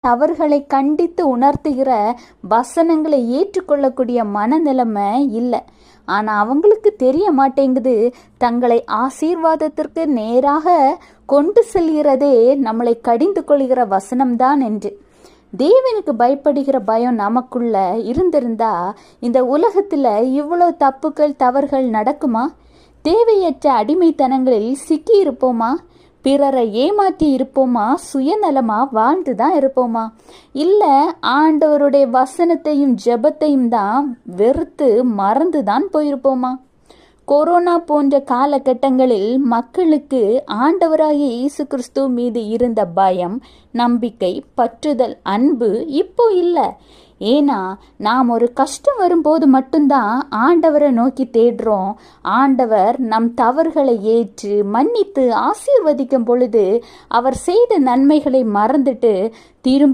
தவறுகளை கண்டித்து உணர்த்துகிற வசனங்களை ஏற்றுக்கொள்ளக்கூடிய மனநிலைமை இல்லை. ஆனால் அவங்களுக்கு தெரிய மாட்டேங்குது, தங்களை ஆசீர்வாதத்திற்கு நேராக கொண்டு செல்கிறதே நம்மளை கடிந்து கொள்கிற வசனம்தான் என்று. தேவனுக்கு பயப்படுகிற பயம் நமக்குள்ள இருந்திருந்தா இந்த உலகத்தில் இவ்வளோ தப்புகள் தவறுகள் நடக்குமா? தேவையற்ற அடிமைத்தனங்களில் சிக்கி இருப்போமா? பிறரை ஏமாற்றி இருப்போமா? சுயநலமா வாழ்ந்து தான் இருப்போமா? இல்லை ஆண்டவருடைய வசனத்தையும் ஜெபத்தையும் தான் வெறுத்து மறந்து தான் போயிருப்போமா? கொரோனா போன்ற காலகட்டங்களில் மக்களுக்கு ஆண்டவராகிய இயேசு கிறிஸ்து மீது இருந்த பயம், நம்பிக்கை, பற்றுதல், அன்பு இப்போ இல்லை. ஏன்னா நாம் ஒரு கஷ்டம் வரும்போது மட்டும்தான் ஆண்டவரை நோக்கி தேடுறோம். ஆண்டவர் நம் தவறுகளை ஏற்று மன்னித்து ஆசீர்வதிக்கும் பொழுது அவர் செய்த நன்மைகளை மறந்துட்டு திரும்ப